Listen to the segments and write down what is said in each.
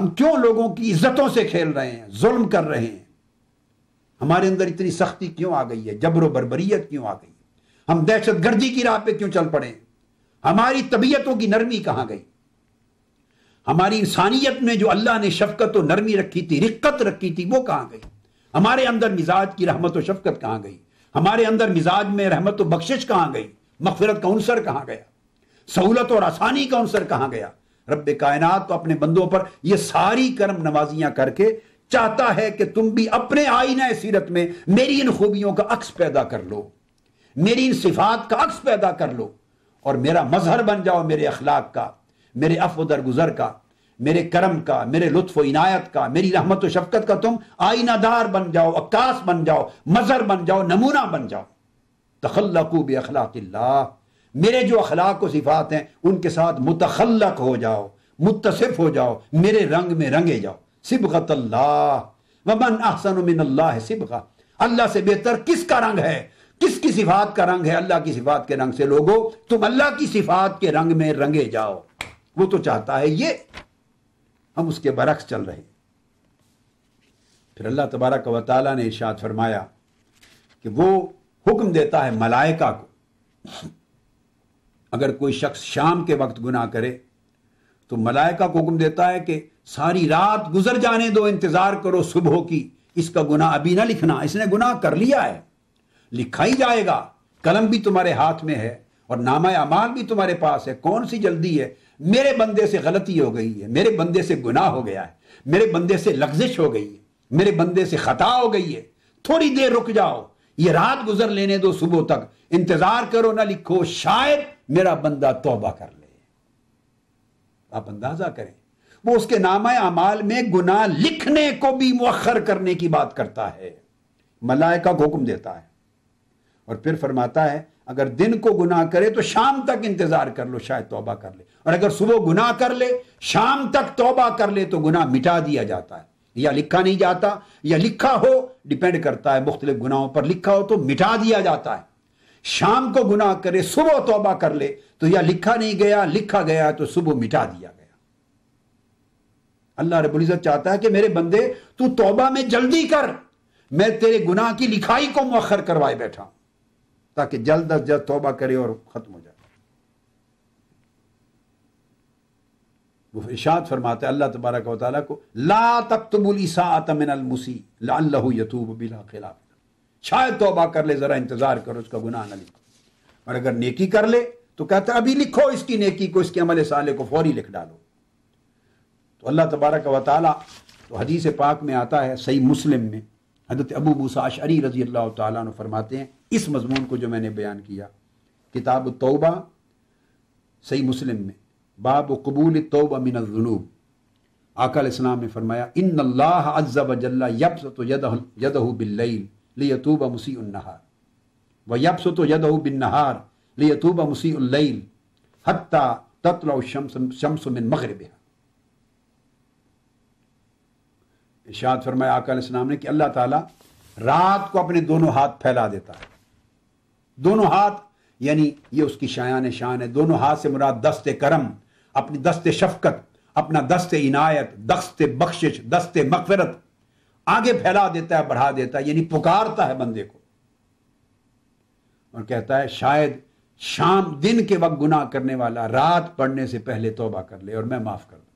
ہم کیوں لوگوں کی عزتوں سے کھیل رہے ہیں، ظلم کر رہے ہیں؟ ہمارے اندر اتنی سختی کیوں آ گئی ہے؟ جبر و بربریت کیوں آ گئی؟ ہم دہشت گردی کی راہ پہ کیوں چل پڑے؟ ہماری طبیعتوں کی نرمی کہاں گئی؟ ہماری انسانیت میں جو اللہ نے شفقت و نرمی رکھی تھی، رقت رکھی تھی، وہ کہاں گئی؟ ہمارے اندر مزاج کی رحمت و شفقت کہاں گئی؟ ہمارے اندر مزاج میں رحمت و بخشش کہاں گئی؟ مغفرت کا عنصر کہاں گیا؟ سہولت اور آسانی کا عنصر کہاں گیا؟ رب کائنات تو اپنے بندوں پر یہ ساری کرم نوازیاں کر کے چاہتا ہے کہ تم بھی اپنے آئینہ سیرت میں میری ان خوبیوں کا عکس پیدا کر لو، میری ان صفات کا عکس پیدا کر لو، اور میرا مظہر بن جاؤ میرے اخلاق کا، میرے عفو درگزر کا، میرے کرم کا، میرے لطف و عنایت کا، میری رحمت و شفقت کا تم آئینہ دار بن جاؤ، عکاس بن جاؤ، مظہر بن جاؤ، نمونہ بن جاؤ۔ تخلقوا باخلاق اللہ، میرے جو اخلاق و صفات ہیں ان کے ساتھ متخلق ہو جاؤ، متصف ہو جاؤ، میرے رنگ میں رنگے جاؤ۔ صبغۃ اللہ، ومن احسن من اللہ صبغہ، اللہ سے بہتر کس کا رنگ ہے؟ کس کی صفات کا رنگ ہے؟ اللہ کی صفات کے رنگ سے۔ لوگو تم اللہ کی صفات کے رنگ میں رنگے جاؤ، وہ تو چاہتا ہے یہ، ہم اس کے برعکس چل رہے ہیں۔ پھر اللہ تبارک و تعالیٰ نے ارشاد فرمایا کہ وہ حکم دیتا ہے ملائکہ کو، اگر کوئی شخص شام کے وقت گناہ کرے تو ملائکہ کو حکم دیتا ہے کہ ساری رات گزر جانے دو، انتظار کرو صبح کی، اس کا گناہ ابھی نہ لکھنا، اس نے گناہ کر لیا ہے، لکھا ہی جائے گا، قلم بھی تمہارے ہاتھ میں ہے اور نامہ اعمال بھی تمہارے پاس ہے، کون سی جلدی ہے؟ میرے بندے سے غلطی ہو گئی ہے، میرے بندے سے گناہ ہو گیا ہے، میرے بندے سے لغزش ہو گئی ہے، میرے بندے سے خطا ہو گئی ہے، تھوڑی دیر رک جاؤ، یہ رات گزر لینے دو، صبح تک انتظار کرو، نہ لکھو، شاید میرا بندہ توبہ کر لے۔ آپ اندازہ کریں، وہ اس کے نامہ اعمال میں گناہ لکھنے کو بھی مؤخر کرنے کی بات کرتا ہے، ملائکہ کو حکم دیتا ہے، اور پھر فرماتا ہے اگر دن کو گناہ کرے تو شام تک انتظار کر لو، شاید توبہ کر لے، اور اگر صبح گناہ کر لے، شام تک توبہ کر لے تو گناہ مٹا دیا جاتا ہے، یا لکھا نہیں جاتا، یا لکھا ہو، ڈیپینڈ کرتا ہے مختلف گناہوں پر، لکھا ہو تو مٹا دیا جاتا ہے۔ شام کو گناہ کرے، صبح توبہ کر لے تو یا لکھا نہیں گیا، لکھا گیا تو صبح مٹا دیا گیا۔ اللہ رب العزت چاہتا ہے کہ میرے بندے تو توبہ میں جلدی کر، میں تیرے گناہ کی لکھائی کو مؤخر کروائے بیٹھا ہوں تاکہ جلد از جلد توبہ کرے اور ختم ہو جائے۔ وہ ارشاد فرماتا ہے اللہ تبارک و تعالیٰ کو، لا تکتبوا الاساءۃ من المسیء لعلہ یتوب بلا خلاف، شاید توبہ کر لے، ذرا انتظار کرو، اس کا گناہ نہ لکھو، اور اگر نیکی کر لے تو کہتا ہے ابھی لکھو اس کی نیکی کو، اس کے عمل صالح کو فوری لکھ ڈالو۔ تو اللہ تبارک و تعالیٰ، تو حدیث پاک میں آتا ہے صحیح مسلم میں، حضرت ابو موسیٰ اشعری رضی اللہ تعالیٰ عنہ فرماتے ہیں اس مضمون کو جو میں نے بیان کیا، کتاب التوبہ صحیح مسلم میں، باب قبول التوبہ من الذنوب، آقا علیہ السلام نے فرمایا ان اللہ عز وجل یبسط یدہ باللیل لیتوب مسیء النہار ویبسط یدہ بالنہار لیتوب مسیء اللیل حتی تطلع الشمس من مغربها۔ ارشاد فرمایا آقا علیہ السلام نے کہ اللہ تعالیٰ رات کو اپنے دونوں ہاتھ پھیلا دیتا ہے، دونوں ہاتھ یعنی یہ اس کی شایان شان ہے، دونوں ہاتھ سے مراد دست کرم، اپنی دست شفقت، اپنا دست عنایت، دست بخشش، دست مغفرت آگے پھیلا دیتا ہے، بڑھا دیتا ہے، یعنی پکارتا ہے بندے کو اور کہتا ہے شاید شام دن کے وقت گناہ کرنے والا رات پڑھنے سے پہلے توبہ کر لے اور میں معاف کر دوں۔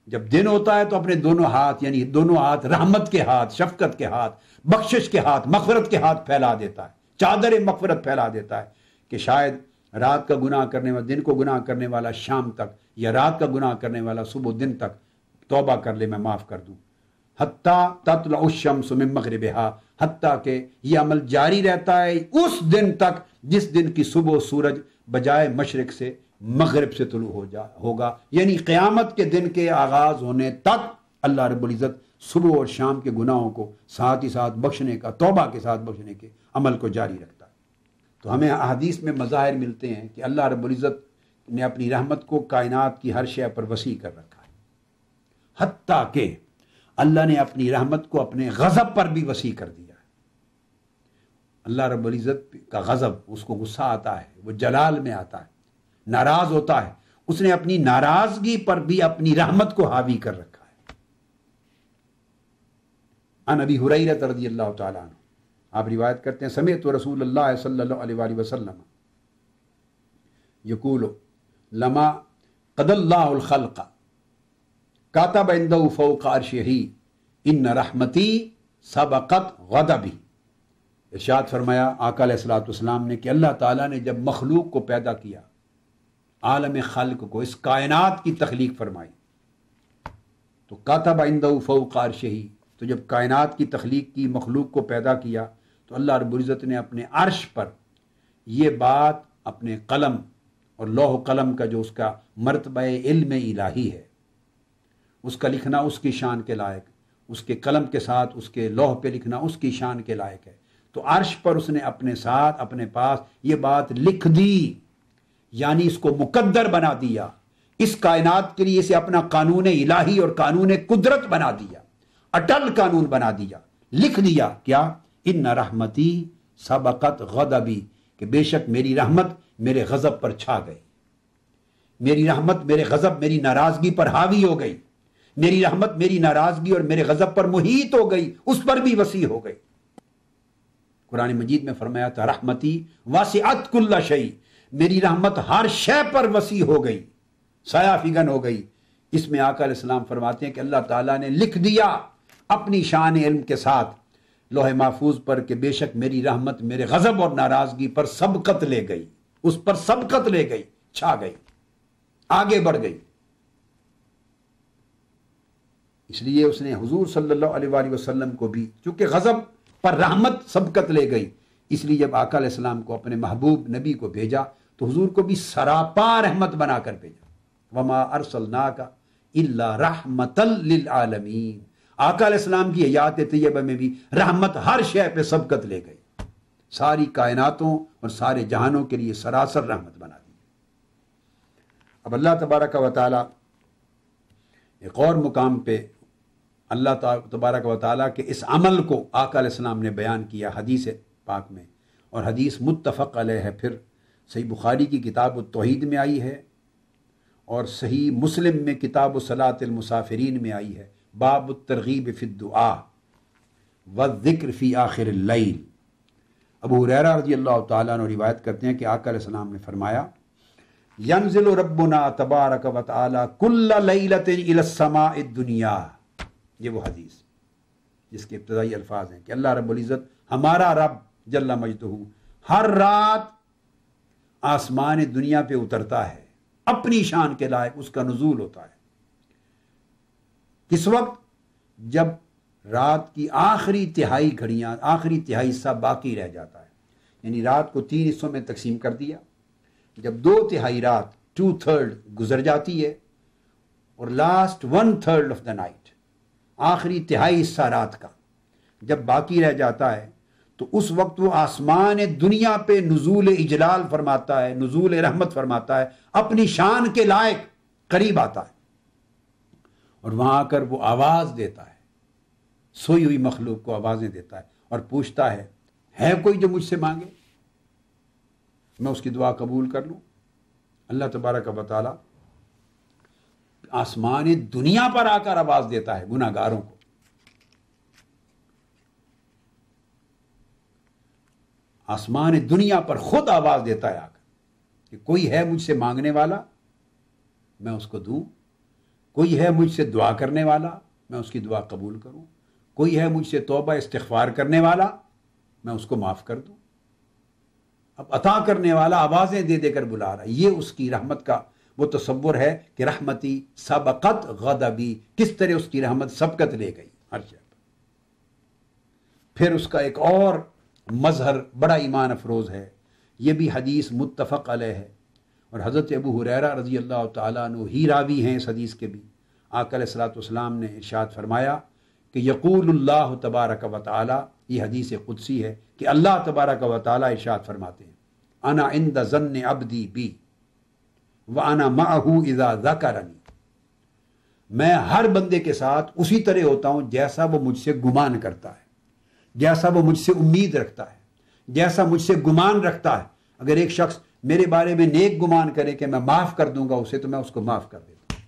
جب دن ہوتا ہے تو اپنے دونوں ہاتھ یعنی دونوں ہاتھ رحمت کے ہاتھ، شفقت کے ہاتھ، بخشش کے ہاتھ، مغفرت کے ہاتھ پھیلا دیتا ہے، چادر مغفرت پھیلا دیتا ہے کہ شاید رات کا گناہ کرنے والا، دن کو گناہ کرنے والا شام تک، یا رات کا گناہ کرنے والا صبح دن تک توبہ کر لے، میں معاف کر دوں۔ حتیٰ تطلع الشمس من مغربہا، حتیٰ کہ یہ عمل جاری رہتا ہے اس دن تک جس دن کی صبح سورج بجائے مشرق سے مغرب سے طلوع ہوگا، یعنی قیامت کے دن کے آغاز ہونے تک اللہ رب العزت صبح اور شام کے گناہوں کو ساتھ ہی ساتھ بخشنے کا، توبہ کے ساتھ بخشنے کے عمل کو جاری رکھتا ہے۔ تو ہمیں احادیث میں مظاہر ملتے ہیں کہ اللہ رب العزت نے اپنی رحمت کو کائنات کی ہر شے پر وسیع کر رکھا ہے، حتیٰ کہ اللہ نے اپنی رحمت کو اپنے غضب پر بھی وسیع کر دیا ہے۔ اللہ رب العزت کا غضب، اس کو غصہ آتا ہے، وہ جلال میں آتا ہے، ناراض ہوتا ہے، اس نے اپنی ناراضگی پر بھی اپنی رحمت کو حاوی کر رکھا ہے۔ عن ابی ہریرہ رضی اللہ تعالیٰ عنہ، آپ روایت کرتے ہیں سمعت رسول اللہ صلی اللہ علیہ وآلہ وسلم یقول لما قضى اللہ الخلق کاتب عنده فوق عرشہ ان رحمتی سبقت غضبی۔ ارشاد فرمایا آقا علیہ الصلوۃ والسلام نے کہ اللہ تعالیٰ نے جب مخلوق کو پیدا کیا، عالم خلق کو، اس کائنات کی تخلیق فرمائی، تو کاتب عنده فوق عرشہ، تو جب کائنات کی تخلیق کی، مخلوق کو پیدا کیا، تو اللہ رب العزت نے اپنے عرش پر یہ بات اپنے قلم اور لوح و قلم کا جو اس کا مرتبہ علم الہی ہے، اس کا لکھنا اس کی شان کے لائق، اس کے قلم کے ساتھ اس کے لوح پہ لکھنا اس کی شان کے لائق ہے، تو عرش پر اس نے اپنے ساتھ اپنے پاس یہ بات لکھ دی، یعنی اس کو مقدر بنا دیا، اس کائنات کے لیے اسے اپنا قانون الہی اور قانون قدرت بنا دیا، اٹل قانون بنا دیا، لکھ دیا کیا؟ ان رحمتی سبقت غضبی، کہ بے شک میری رحمت میرے غضب پر چھا گئی، میری رحمت میرے غضب، میری ناراضگی پر حاوی ہو گئی، میری رحمت میری ناراضگی اور میرے غضب پر محیط ہو گئی، اس پر بھی وسیع ہو گئی۔ قرآن مجید میں فرمایا تھا رحمتی واسعت کل شیء، میری رحمت ہر شے پر وسیع ہو گئی، سایہ فگن ہو گئی۔ اس میں آقا علیہ السلام فرماتے ہیں کہ اللہ تعالیٰ نے لکھ دیا اپنی شان علم کے ساتھ لوح محفوظ پر کہ بے شک میری رحمت میرے غضب اور ناراضگی پر سبقت لے گئی، اس پر سبقت لے گئی، چھا گئی، آگے بڑھ گئی۔ اس لیے اس نے حضور صلی اللہ علیہ وآلہ وسلم کو بھی چونکہ غضب پر رحمت سبقت لے گئی، اس لیے جب آقا علیہ السلام کو اپنے محبوب نبی کو بھیجا تو حضور کو بھی سراپا رحمت بنا کر بھیجا۔ وما ارسلناک الا رحمتا للعالمین، آقا علیہ السلام کی حیات طیبہ میں بھی رحمت ہر شے پہ سبقت لے گئی، ساری کائناتوں اور سارے جہانوں کے لیے سراسر رحمت بنا دی۔ اب اللہ تبارک و تعالی ایک اور مقام پہ اللہ تبارک و تعالیٰ کے اس عمل کو آقا علیہ السلام نے بیان کیا حدیث پاک میں، اور حدیث متفق علیہ ہے، پھر صحیح بخاری کی کتاب التوحید میں آئی ہے اور صحیح مسلم میں کتاب صلاۃ المسافرین میں آئی ہے، باب الترغیب فی الدعاء والذکر فی آخر اللیل۔ ابو ہریرہ رضی اللہ تعالیٰ عنہ روایت کرتے ہیں کہ آقا علیہ السلام نے فرمایا ینزل ربنا تبارک و تعالی کل لیلۃ الی السماء الدنیا، یہ وہ حدیث جس کے ابتدائی الفاظ ہیں کہ اللہ رب العزت ہمارا رب جل مجدہ ہر رات آسمان دنیا پہ اترتا ہے، اپنی شان کے لائق اس کا نزول ہوتا ہے۔ کس وقت؟ جب رات کی آخری تہائی گھڑیاں، آخری تہائی حصہ باقی رہ جاتا ہے، یعنی رات کو 3 حصوں میں تقسیم کر دیا، جب 2/3 رات 2/3 گزر جاتی ہے اور لاسٹ 1/3 آف دا نائٹ، آخری تہائی حصہ رات کا جب باقی رہ جاتا ہے تو اس وقت وہ آسمان دنیا پہ نزول اجلال فرماتا ہے، نزول رحمت فرماتا ہے، اپنی شان کے لائق قریب آتا ہے، اور وہاں آ کر وہ آواز دیتا ہے، سوئی ہوئی مخلوق کو آوازیں دیتا ہے اور پوچھتا ہے کوئی جو مجھ سے مانگے میں اس کی دعا قبول کر لوں۔ اللہ تبارک و تعالی آسمان دنیا پر آ کر آواز دیتا ہے گناہ گاروں کو، آسمان دنیا پر خود آواز دیتا ہے آ کر کہ کوئی ہے مجھ سے مانگنے والا میں اس کو دوں، کوئی ہے مجھ سے دعا کرنے والا میں اس کی دعا قبول کروں، کوئی ہے مجھ سے توبہ استغفار کرنے والا میں اس کو معاف کر دوں۔ اب عطا کرنے والا آوازیں دے دے کر بلا رہا ہے، یہ اس کی رحمت کا وہ تصور ہے کہ رحمتی سبقت غضبی، کس طرح اس کی رحمت سبقت لے گئی ہر شے پر۔ پھر اس کا ایک اور مظہر بڑا ایمان افروز ہے، یہ بھی حدیث متفق علیہ ہے اور حضرت ابو ہریرہ رضی اللہ تعالیٰ عنہ ہی راوی ہیں اس حدیث کے بھی۔ آقا علیہ الصلوۃ والسلام نے ارشاد فرمایا کہ یقول اللہ تبارک و تعالی، یہ حدیث قدسی ہے کہ اللہ تبارک و تعالی ارشاد فرماتے ہیں انا عند ظن عبدی بی وانا معہ اذا ذکرنی، میں ہر بندے کے ساتھ اسی طرح ہوتا ہوں جیسا وہ مجھ سے گمان کرتا ہے، جیسا وہ مجھ سے امید رکھتا ہے، جیسا مجھ سے گمان رکھتا ہے۔ اگر ایک شخص میرے بارے میں نیک گمان کرے کہ میں معاف کر دوں گا اسے تو میں اس کو معاف کر دیتا ہوں،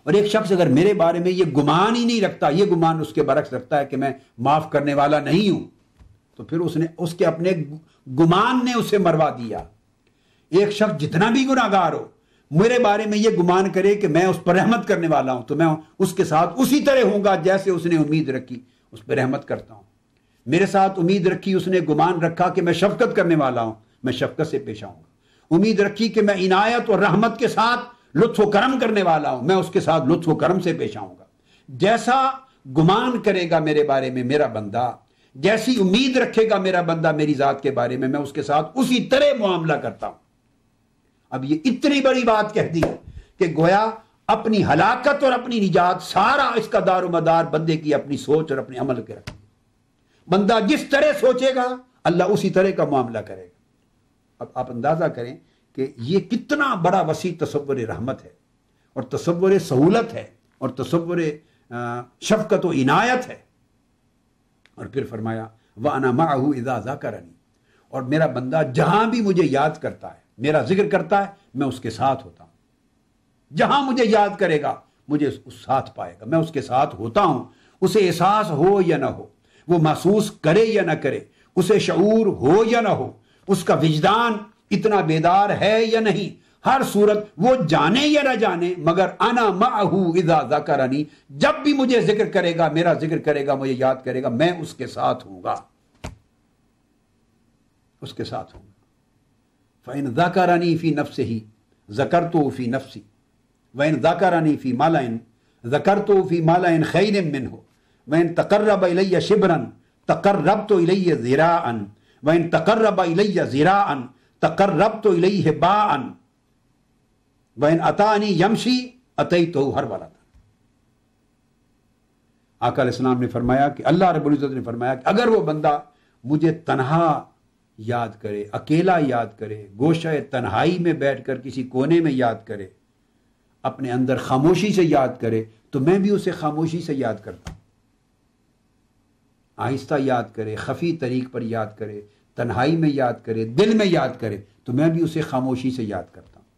اور ایک شخص اگر میرے بارے میں یہ گمان ہی نہیں رکھتا، یہ گمان اس کے برعکس رکھتا ہے کہ میں معاف کرنے والا نہیں ہوں، تو پھر اس کے اپنے گمان نے اسے مروا دیا۔ ایک شخص جتنا بھی گناہگار ہو میرے بارے میں یہ گمان کرے کہ میں اس پر رحمت کرنے والا ہوں تو میں اس کے ساتھ اسی طرح ہوں گا جیسے اس نے امید رکھی، اس پہ رحمت کرتا ہوں۔ میرے ساتھ امید رکھی، اس نے گمان رکھا کہ میں شفقت کرنے والا ہوں، میں شفقت سے پیش آؤں گا۔ امید رکھی کہ میں عنایت اور رحمت کے ساتھ لطف و کرم کرنے والا ہوں، میں اس کے ساتھ لطف و کرم سے پیش آؤں گا۔ جیسا گمان کرے گا میرے بارے میں میرا بندہ، جیسی امید رکھے گا میرا بندہ میری ذات کے بارے میں اس کے ساتھ اسی طرح معاملہ کرتا ہوں۔ اب یہ اتنی بڑی بات کہہ دی کہ گویا اپنی ہلاکت اور اپنی نجات سارا اس کا دار و مدار بندے کی اپنی سوچ اور اپنے عمل کے رکھے۔ بندہ جس طرح سوچے گا اللہ اسی طرح کا معاملہ کرے گا۔ اب آپ اندازہ کریں کہ یہ کتنا بڑا وسیع تصور رحمت ہے اور تصور سہولت ہے اور تصور شفقت و عنایت ہے۔ اور پھر فرمایا وَأَنَا مَعَهُ إِذَا ذَكَرَنِي، اور میرا بندہ جہاں بھی مجھے یاد کرتا ہے، میرا ذکر کرتا ہے، میں اس کے ساتھ ہوتا ہوں۔ جہاں مجھے یاد کرے گا مجھے اس ساتھ پائے گا، میں اس کے ساتھ ہوتا ہوں۔ اسے احساس ہو یا نہ ہو، وہ محسوس کرے یا نہ کرے، اسے شعور ہو یا نہ ہو، اس کا وجدان اتنا بیدار ہے یا نہیں، ہر صورت وہ جانے یا نہ جانے مگر انا معہ اذا ذکرنی، جب بھی مجھے ذکر کرے گا، میرا ذکر کرے گا، مجھے یاد کرے گا، میں اس کے ساتھ ہوں گا، اس کے ساتھ ہوں گا۔ فَإِن ذَكَرَنِي فِي نَفْسِهِ ذَكَرْتُهُ فِي نَفْسِي وَإِن ذَكَرَنِي فِي مَلَئٍ ذَكَرْتُهُ فِي مَلَئٍ خَيْرٍ مِّنْهُ وَإِن تَقَرَّبَ إِلَيَّ شِبْرًا تَقَرَّبْتُ إِلَيْهِ ذِرَاعًا وَإِن تَقَرَّبَ إِلَيَّ ذِرَاعًا تَقَرَّبْتُ إِلَيْهِ بَاعًا وَإِن أَتَانِي يَمْشِي أَتَيْتُهُ هَرْوَلَةً۔ آقا علیہ السلام نے فرمایا کہ اللہ رب العزت نے فرمایا کہ اگر وہ بندہ مجھے تنہا یاد کرے، اکیلا یاد کرے، گوشہ تنہائی میں بیٹھ کر کسی کونے میں یاد کرے، اپنے اندر خاموشی سے یاد کرے تو میں بھی اسے خاموشی سے یاد کرتا ہوں۔ آہستہ یاد کرے، خفی طریق پر یاد کرے، تنہائی میں یاد کرے، دل میں یاد کرے تو میں بھی اسے خاموشی سے یاد کرتا ہوں۔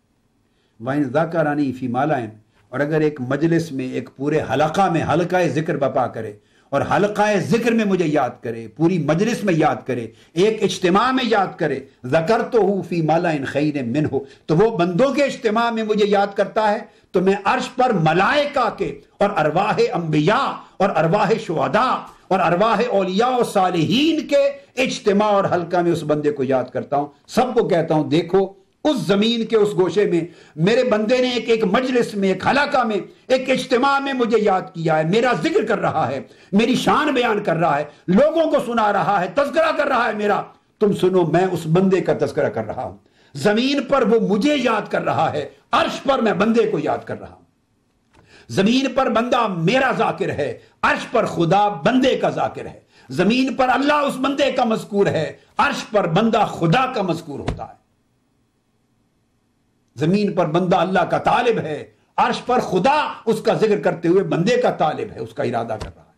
وَإِن ذَكَرَنِي فِي مَلَئٍ، اور اگر ایک مجلس میں، ایک پورے حلقہ میں حلقہ ذکر بپا کرے اور حلقہ ذکر میں مجھے یاد کرے، پوری مجلس میں یاد کرے، ایک اجتماع میں یاد کرے، ذَكَرْتُهُ فِي مَلَئٍ خَيْرٍ مِّنْهُ، تو وہ بندوں کے اجتماع میں مجھے یاد کرتا ہے تو میں عرش پر ملائکہ کے اور ارواح انبیاء اور ارواح شہداء اور ارواح اولیاء و صالحین کے اجتماع اور حلقہ میں اس بندے کو یاد کرتا ہوں، سب کو کہتا ہوں دیکھو اس زمین کے اس گوشے میں میرے بندے نے ایک مجلس میں، ایک حلقہ میں، ایک اجتماع میں مجھے یاد کیا ہے، میرا ذکر کر رہا ہے، میری شان بیان کر رہا ہے، لوگوں کو سنا رہا ہے، تذکرہ کر رہا ہے میرا، تم سنو میں اس بندے کا تذکرہ کر رہا ہوں۔ زمین پر وہ مجھے یاد کر رہا ہے، عرش پر میں بندے کو یاد کر رہا ہوں۔ زمین پر بندہ میرا ذاکر ہے، عرش پر خدا بندے کا ذاکر ہے۔ زمین پر اللہ اس بندے کا مذکور ہے، عرش پر بندہ خدا کا مذکور ہوتا ہے۔ زمین پر بندہ اللہ کا طالب ہے، عرش پر خدا اس کا ذکر کرتے ہوئے بندے کا طالب ہے، اس کا ارادہ کر رہا ہے۔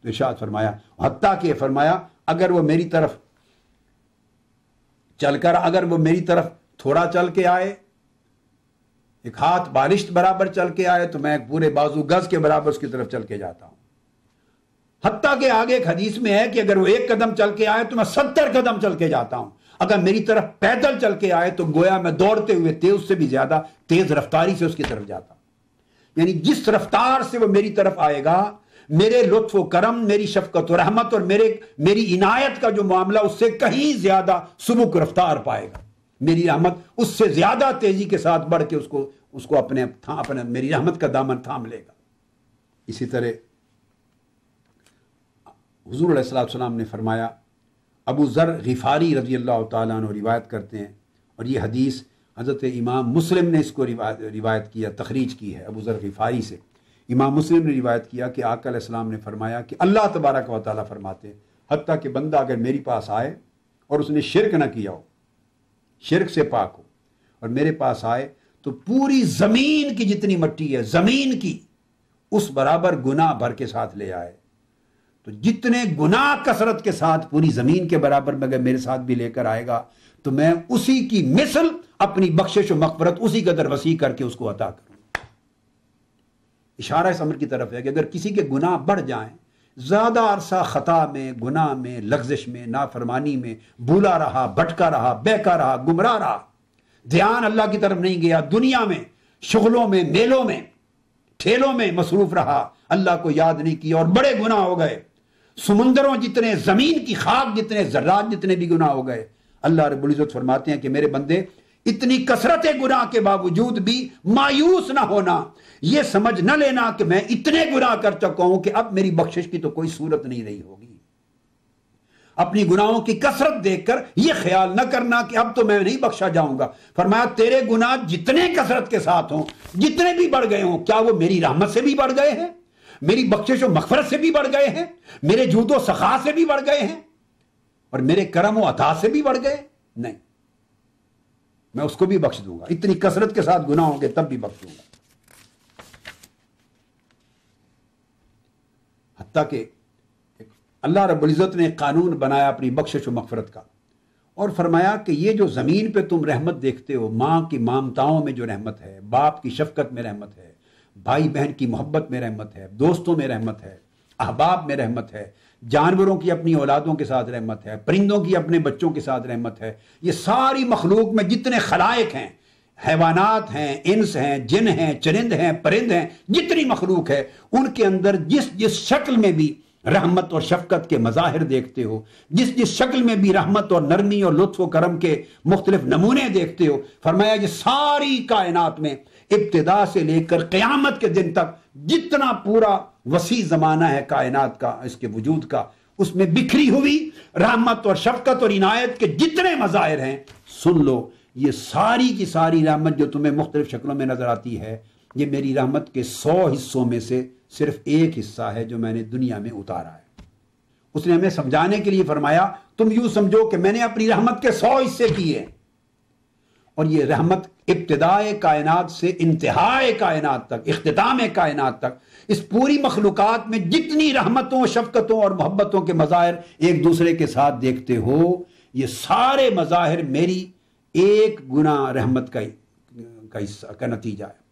تو ارشاد فرمایا، حتیٰ کہ فرمایا اگر وہ میری طرف چل کر، اگر وہ میری طرف تھوڑا چل کے آئے، ایک ہاتھ بالشت برابر چل کے آئے تو میں پورے بازو گز کے برابر اس کی طرف چل کے جاتا ہوں۔ حتیٰ کہ آگے ایک حدیث میں ہے کہ اگر وہ 1 قدم چل کے آئے تو میں 70 قدم چل کے جاتا ہوں۔ اگر میری طرف پیدل چل کے آئے تو گویا میں دوڑتے ہوئے تیز سے بھی زیادہ تیز رفتاری سے اس کی طرف جاتا ہوں۔ یعنی جس رفتار سے وہ میری طرف آئے گا، میرے لطف و کرم، میری شفقت و رحمت اور میری عنایت کا جو معاملہ اس سے کہیں زیادہ سبک رفتار پائے گا، میری رحمت اس سے زیادہ تیزی کے ساتھ بڑھ کے اس کو اپنے میری رحمت کا دامن تھام لے گا۔ اسی طرح حضور علیہ السلام نے فرمایا، ابو ذر غفاری رضی اللہ تعالیٰ عنہ روایت کرتے ہیں، اور یہ حدیث حضرت امام مسلم نے اس کو روایت کیا، تخریج کی ہے ابو ذر غفاری سے۔ امام مسلم نے روایت کیا کہ آقا علیہ السلام نے فرمایا کہ اللہ تبارک و تعالیٰ فرماتے ہیں، حتیٰ کہ بندہ اگر میری پاس آئے اور اس نے شرک نہ کیا ہو، شرک سے پاک ہو، اور میرے پاس آئے تو پوری زمین کی جتنی مٹی ہے، زمین کی اس برابر گناہ بھر کے ساتھ لے آئے، تو جتنے گناہ کثرت کے ساتھ پوری زمین کے برابر میں اگر میرے ساتھ بھی لے کر آئے گا تو میں اسی کی مثل اپنی بخشش و مغفرت اسی قدر وسیع کر کے اس کو عطا کروں. اشارہ اس امر کی طرف ہے کہ اگر کسی کے گناہ بڑھ جائیں، زیادہ عرصہ خطا میں، گناہ میں، لغزش میں، نافرمانی میں بھولا رہا، بھٹکا رہا، بہکا رہا، گمراہ رہا، دھیان اللہ کی طرف نہیں گیا، دنیا میں، شغلوں میں، میلوں میں، ٹھیلوں میں مصروف رہا، اللہ کو یاد نہیں کیا اور بڑے گناہ ہو گئے، سمندروں جتنے، زمین کی خاک جتنے، ذرات جتنے بھی گناہ ہو گئے. اللہ رب العزت فرماتے ہیں کہ میرے بندے اتنی کثرت گناہ کے باوجود بھی مایوس نہ ہونا، یہ سمجھ نہ لینا کہ میں اتنے گناہ کر چکا ہوں کہ اب میری بخشش کی تو کوئی صورت نہیں رہی ہوگی. اپنی گناہوں کی کثرت دیکھ کر یہ خیال نہ کرنا کہ اب تو میں نہیں بخشا جاؤں گا. فرمایا تیرے گناہ جتنے کثرت کے ساتھ ہوں، جتنے بھی بڑھ گئے ہوں، کیا وہ میری رحمت سے بھی بڑھ گئے ہیں؟ میری بخشش و مغفرت سے بھی بڑھ گئے ہیں؟ میرے جود و سخا سے بھی بڑھ گئے ہیں؟ اور میرے کرم و عطا سے بھی بڑھ گئے؟ نہیں، میں اس کو بھی بخش دوں گا. اتنی کثرت کے ساتھ گناہ ہوں گے تب بھی بخش دوں گا. حتیٰ کہ اللہ رب العزت نے قانون بنایا اپنی بخشش و مغفرت کا اور فرمایا کہ یہ جو زمین پہ تم رحمت دیکھتے ہو، ماں کی مامتاؤں میں جو رحمت ہے، باپ کی شفقت میں رحمت ہے، بھائی بہن کی محبت میں رحمت ہے، دوستوں میں رحمت ہے، احباب میں رحمت ہے، جانوروں کی اپنی اولادوں کے ساتھ رحمت ہے، پرندوں کی اپنے بچوں کے ساتھ رحمت ہے. یہ ساری مخلوق میں جتنے خلائق ہیں، حیوانات ہیں، انس ہیں، جن ہیں، چرند ہیں، پرند ہیں، جتنی مخلوق ہے ان کے اندر جس جس شکل میں بھی رحمت اور شفقت کے مظاہر دیکھتے ہو، جس جس شکل میں بھی رحمت اور نرمی اور لطف و کرم کے مختلف نمونے دیکھتے ہو، فرمایا یہ ساری کائنات میں ابتدا سے لے کر قیامت کے دن تک جتنا پورا وسیع زمانہ ہے کائنات کا، اس کے وجود کا، اس میں بکھری ہوئی رحمت اور شفقت اور عنایت کے جتنے مظاہر ہیں، سن لو یہ ساری کی ساری رحمت جو تمہیں مختلف شکلوں میں نظر آتی ہے، یہ میری رحمت کے 100 حصوں میں سے صرف ایک حصہ ہے جو میں نے دنیا میں اتارا ہے. اس نے ہمیں سمجھانے کے لیے فرمایا تم یوں سمجھو کہ میں نے اپنی رحمت کے 100 حصے کیے، اور یہ رحمت ابتدائے کائنات سے انتہائے کائنات تک، اختتام کائنات تک، اس پوری مخلوقات میں جتنی رحمتوں، شفقتوں اور محبتوں کے مظاہر ایک دوسرے کے ساتھ دیکھتے ہو، یہ سارے مظاہر میری ایک گناہ رحمت کا نتیجہ ہے.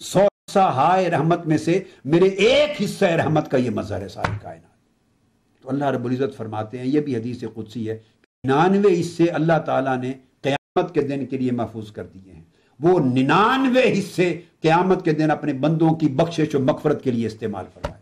100 حصہ ہائے رحمت میں سے میرے ایک حصہ رحمت کا یہ مظہر ہے ساری کائنات. تو اللہ رب العزت فرماتے ہیں، یہ بھی حدیث قدسی ہے، 99 حصے اللہ تعالیٰ نے قیامت کے دن کے لیے محفوظ کر دیے ہیں. وہ 99 حصے قیامت کے دن اپنے بندوں کی بخشش و مغفرت کے لیے استعمال فرمائے.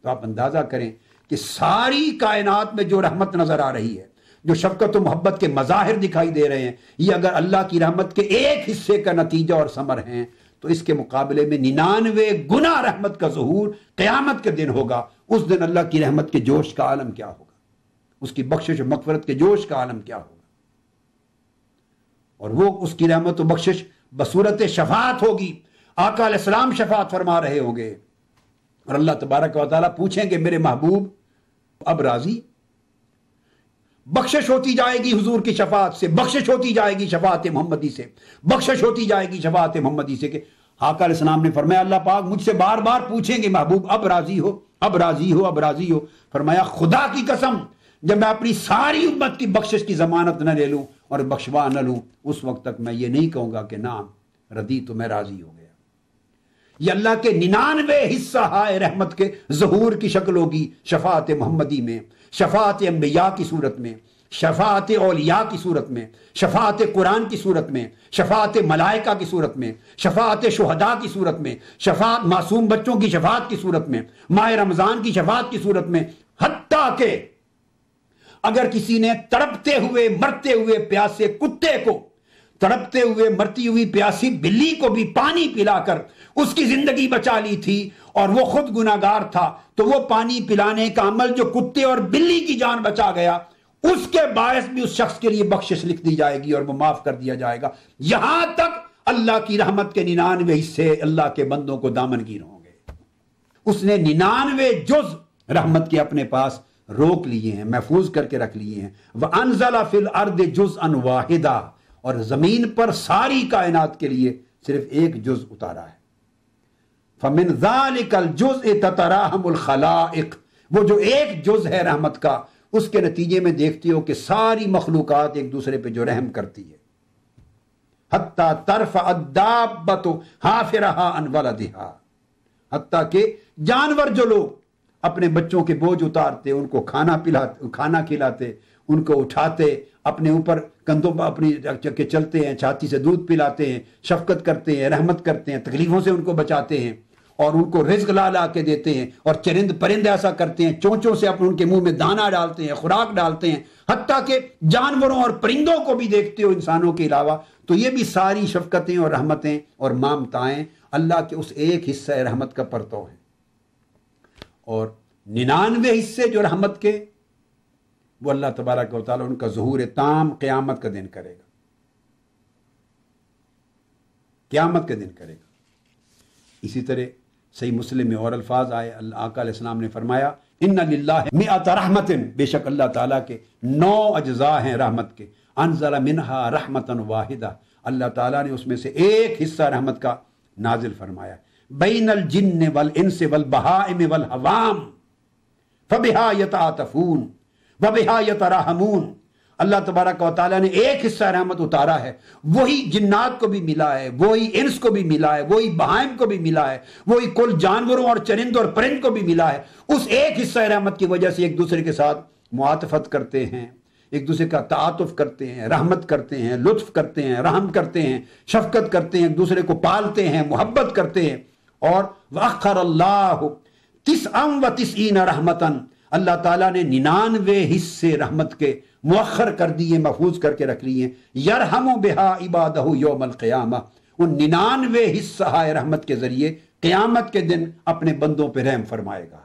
تو آپ اندازہ کریں کہ ساری کائنات میں جو رحمت نظر آ رہی ہے، جو شفقت و محبت کے مظاہر دکھائی دے رہے ہیں، یہ اگر اللہ کی رحمت کے ایک حصے کا نتیجہ اور ثمر ہیں تو اس کے مقابلے میں 99 گنا رحمت کا ظہور قیامت کے دن ہوگا. اس دن اللہ کی رحمت کے جوش کا عالم کیا ہوگا، اس کی بخشش و مغفرت کے جوش کا عالم کیا ہوگا. اور وہ اس کی رحمت و بخشش بصورت شفاعت ہوگی. آقا علیہ السلام شفاعت فرما رہے ہوں گے اور اللہ تبارک و تعالیٰ پوچھیں گے میرے محبوب اب راضی؟ بخشش ہوتی جائے گی حضور کی شفاعت سے، بخشش ہوتی جائے گی شفاعت محمدی سے، بخشش ہوتی جائے گی شفاعت محمدی سے. کہ آقا علیہ السلام نے فرمایا اللہ پاک مجھ سے بار بار پوچھیں گے محبوب اب راضی ہو، اب راضی ہو، اب راضی ہو. فرمایا خدا کی قسم جب میں اپنی ساری امت کی بخشش کی ضمانت نہ لے لوں اور بخشوا نہ لوں، اس وقت تک میں یہ نہیں کہوں گا کہ نام ردی تو میں راضی ہو گیا. یہ اللہ کے 99 حصہ ہائے رحمت کے ظہور کی شکل ہوگی شفاعت محمدی میں، شفاعت انبیاء کی صورت میں، شفاعت اولیاء کی صورت میں، شفاعت قرآن کی صورت میں، شفاعت ملائکہ کی صورت میں، شفاعت شہداء کی صورت میں، شفاعت معصوم بچوں کی شفاعت کی صورت میں، ماہ رمضان کی شفاعت کی صورت میں. حتیٰ کہ اگر کسی نے تڑپتے ہوئے مرتے ہوئے پیاسے کتے کو، تڑپتے ہوئے مرتی ہوئی پیاسی بلی کو بھی پانی پلا کر اس کی زندگی بچا لی تھی اور وہ خود گناہگار تھا، تو وہ پانی پلانے کا عمل جو کتے اور بلی کی جان بچا گیا، اس کے باعث بھی اس شخص کے لیے بخشش لکھ دی جائے گی اور وہ معاف کر دیا جائے گا. یہاں تک اللہ کی رحمت کے 99 حصے اللہ کے بندوں کو دامنگیر ہوں گے. اس نے 99 جز رحمت کے اپنے پاس روک لیے ہیں، محفوظ کر کے رکھ لیے ہیں. وَأَنزَلَ فِي الْأَرْضِ جُزْءًا وَاحِدًا، اور زمین پر ساری کائنات کے لیے صرف ایک جز اتارا ہے. فَمِن ذَلِكَ الْجُزْءِ تَتَرَاحَمُ الْخَلَائِقُ، وہ جو ایک جز ہے رحمت کا، اس کے نتیجے میں دیکھتی ہو کہ ساری مخلوقات ایک دوسرے پہ جو رحم کرتی ہے، حتیٰ ترفع الدابۃ حافرھا عن ولدھا، حتیٰ کہ جانور جو لوگ اپنے بچوں کے بوجھ اتارتے، ان کو کھانا کھلاتے، ان کو اٹھاتے، اپنے اوپر کندھوں پر اپنی کے چلتے ہیں، چھاتی سے دودھ پلاتے ہیں، شفقت کرتے ہیں، رحمت کرتے ہیں، تکلیفوں سے ان کو بچاتے ہیں، اور ان کو رزق لا کے دیتے ہیں، اور چرند پرند ایسا کرتے ہیں، چونچوں سے اپنے ان کے منہ میں دانہ ڈالتے ہیں، خوراک ڈالتے ہیں، حتیٰ کہ جانوروں اور پرندوں کو بھی دیکھتے ہو انسانوں کے علاوہ، تو یہ بھی ساری شفقتیں اور رحمتیں اور مامتائیں اللہ کے اس ایک حصہ رحمت کا پرتو ہیں۔ اور 99 حصے جو رحمت کے، وہ اللہ تبارک و تعالیٰ ان کا ظہور تام قیامت کا دن کرے گا، قیامت کا دن کرے گا۔ اسی طرح صحیح مسلم میں اور الفاظ آئے، آقا علیہ السلام نے فرمایا ان للہ مئۃ رحمت، بے شک اللہ تعالیٰ کے 9 اجزاء ہیں رحمت کے، انزل منہا رحمتا واحدہ، اللہ تعالیٰ نے اس میں سے ایک حصہ رحمت کا نازل فرمایا، بین الجن والانس والبہائم والحوام فبہا یتعاطفون وبہا یتراحمون، اللہ تبارک و تعالیٰ نے ایک حصہ رحمت اتارا ہے، وہی جنات کو بھی ملا ہے، وہی انس کو بھی ملا ہے، وہی بہائم کو بھی ملا ہے، وہی کل جانوروں اور چرند اور پرند کو بھی ملا ہے، اس ایک حصہ رحمت کی وجہ سے ایک دوسرے کے ساتھ معاطفت کرتے ہیں، ایک دوسرے کا تعاطف کرتے ہیں، رحمت کرتے ہیں، لطف کرتے ہیں، رحم کرتے ہیں، شفقت کرتے ہیں، ایک دوسرے کو پالتے ہیں، محبت کرتے ہیں۔ اور وَأَخَّرَ اللَّهُ 99 رحمتاً، اللہ تعالیٰ نے 99 حصے رحمت کے مؤخر کر دیے، محفوظ کر کے رکھ لیے، یرحم بہا عبادہ یوم القیامہ، ان 99 حصہ رحمت کے ذریعے قیامت کے دن اپنے بندوں پہ رحم فرمائے گا۔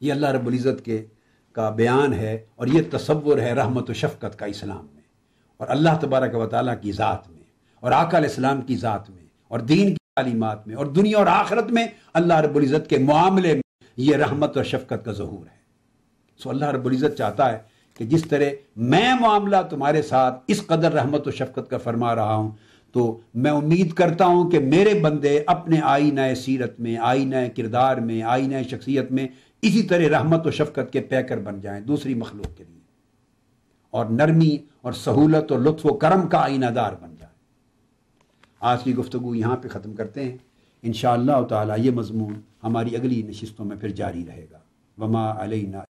یہ اللہ رب العزت کا بیان ہے، اور یہ تصور ہے رحمت و شفقت کا اسلام میں، اور اللہ تبارک و تعالیٰ کی ذات میں، اور آقا علیہ السلام کی ذات میں، اور دین کی تعلیمات میں، اور دنیا اور آخرت میں اللہ رب العزت کے معاملے میں یہ رحمت اور شفقت کا ظہور ہے۔ سو اللہ رب العزت چاہتا ہے کہ جس طرح میں معاملہ تمہارے ساتھ اس قدر رحمت و شفقت کا فرما رہا ہوں، تو میں امید کرتا ہوں کہ میرے بندے اپنے آئینہ سیرت میں، آئینہ کردار میں، آئینہ شخصیت میں اسی طرح رحمت و شفقت کے پیکر بن جائیں دوسری مخلوق کے لیے، اور نرمی اور سہولت اور لطف و کرم کا آئینہ دار بن جائیں۔ آج کی گفتگو یہاں پہ ختم کرتے ہیں، انشاءاللہ تعالی یہ مضمون ہماری اگلی نشستوں میں پھر جاری رہے گا۔ وما علینا